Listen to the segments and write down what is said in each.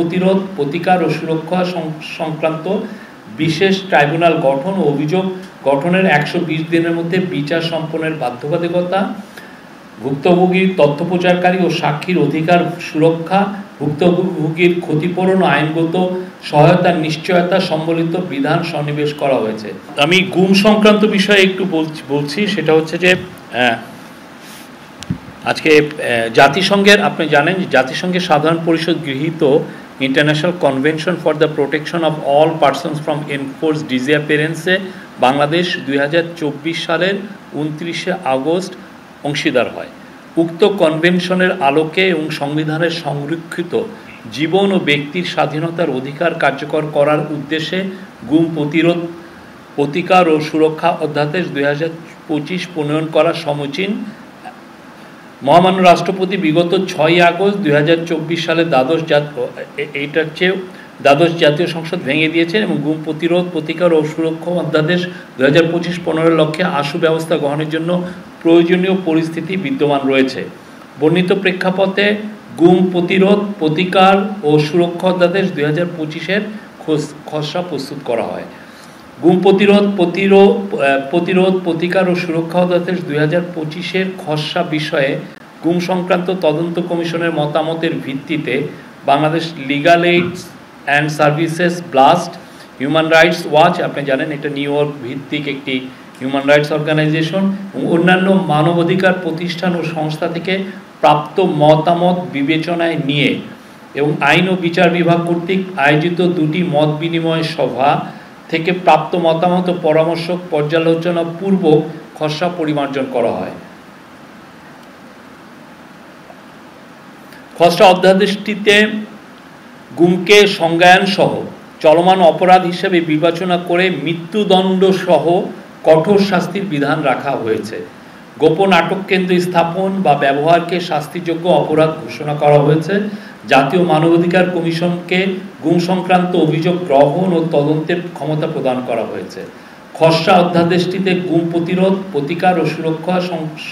প্রতিরোধ, প্রতিকার ও সুরক্ষা সংক্রান্ত বিশেষ ট্রাইব্যুনাল গঠন ও অভিযোগ গঠনের 120 দিনের মধ্যে বিচার সম্পন্নের বাধ্যবাধকতা, ভুক্তভোগীর তথ্য প্রচারকারী ও সাক্ষীর অধিকার সুরক্ষা, ভুক্তভোগীর ক্ষতিপূরণ ও আইনগত সহায়তার নিশ্চয়তা সম্বলিত বিধান সন্নিবেশ করা হয়েছে। আমি গুম সংক্রান্ত বিষয়ে একটু বলছি। সেটা হচ্ছে যে আজকে জাতিসংঘের, আপনি জানেন জাতিসংঘের সাধারণ পরিষদ গৃহীত International Convention for the Protection of All Persons from Enforced ডিসঅ্যাপিয়ারেন্সে বাংলাদেশ 2024 সালের 29শে আগস্ট অংশীদার হয়। উক্ত কনভেনশনের আলোকে এবং সংবিধানের সংরক্ষিত জীবন ও ব্যক্তির স্বাধীনতার অধিকার কার্যকর করার উদ্দেশ্যে গুম প্রতিরোধ, প্রতিকার ও সুরক্ষা অধ্যাদেশ 2025 প্রণয়ন করা সমীচীন। মহামান্য রাষ্ট্রপতি বিগত 6 আগস্ট 2024 সালে দ্বাদশ জাতীয় সংসদ ভেঙে দিয়েছেন এবং গুম প্রতিরোধ, প্রতিকার ও সুরক্ষা অধ্যাদেশ 2025 15 লক্ষ্যে আশু ব্যবস্থা গ্রহণের জন্য প্রয়োজনীয় পরিস্থিতি বিদ্যমান রয়েছে। বর্ণিত প্রেক্ষাপটে গুম প্রতিরোধ, প্রতিকার ও সুরক্ষা অধ্যাদেশ 2025-এর খসড়া প্রস্তুত করা হয়। গুম প্রতিরোধ, প্রতিকার ও সুরক্ষা অধ্যাদেশ 2025-এর খসড়া বিষয়ে গুম সংক্রান্ত তদন্ত কমিশনের মতামতের ভিত্তিতে Bangladesh legal AIDS and services, blast, human rights watch, আপনি জানেন এটা নিউ ইয়র্ক ভিত্তিক একটি হিউম্যান রাইটস অর্গানাইজেশন, এবং অন্যান্য মানবাধিকার প্রতিষ্ঠান ও সংস্থা থেকে প্রাপ্ত মতামত বিবেচনায় নিয়ে এবং আইন ও বিচার বিভাগ কর্তৃক আয়োজিত 2টি মত বিনিময় সভা থেকে প্রাপ্ত মতামত ও পরামর্শ পর্যালোচনা পূর্বক খসড়া পরিমার্জন করা হয়। খসড়া অধ্যাদেশটিতে গুমকে সংজ্ঞায়ন সহ চলমান অপরাধ হিসেবে বিবেচনা করে মৃত্যুদণ্ড সহ কঠোর শাস্তির বিধান রাখা হয়েছে। গোপন আটক কেন্দ্র স্থাপন বা ব্যবহারকে শাস্তিযোগ্য অপরাধ ঘোষণা করা হয়েছে। জাতীয় মানবাধিকার কমিশনকে গুম সংক্রান্ত অভিযোগ গ্রহণ ও তদন্তের ক্ষমতা প্রদান করা হয়েছে। খসড়া অধ্যাদেশটিতে গুম প্রতিরোধ, প্রতিকার ও সুরক্ষা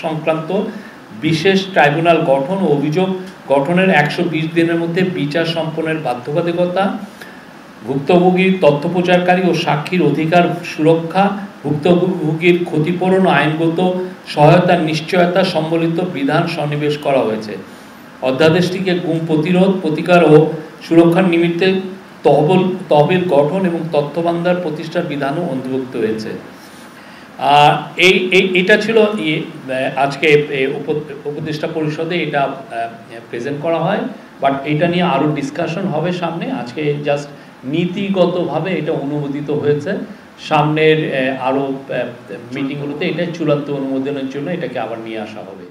সংক্রান্ত বিশেষ ট্রাইব্যুনাল গঠন ও অভিযোগ গঠনের 120 দিনের মধ্যে বিচার সম্পন্নের বাধ্যবাধকতা, ভুক্তভোগীর তথ্য প্রচারকারী ও সাক্ষীর অধিকার সুরক্ষা, ভুক্তভোগীর ক্ষতিপূরণ ও আইনগত সহায়তার নিশ্চয়তা সম্বলিত বিধান সন্নিবেশ করা হয়েছে। অধ্যাদেশটিকে গুম প্রতিরোধ, প্রতিকার ও সুরক্ষার নিমিত্তে তহবিল গঠন এবং তথ্য ভান্ডার প্রতিষ্ঠার বিধানও অন্তর্ভুক্ত হয়েছে। এটা ছিল আজকে উপদেষ্টা পরিষদে এটা প্রেজেন্ট করা হয়, বাট এটা নিয়ে আরও ডিসকাশন হবে সামনে। আজকে জাস্ট নীতিগতভাবে এটা অনুমোদিত হয়েছে। সামনের আরও মিটিংগুলোতে এটা চূড়ান্ত অনুমোদনের জন্য এটাকে আবার নিয়ে আসা হবে।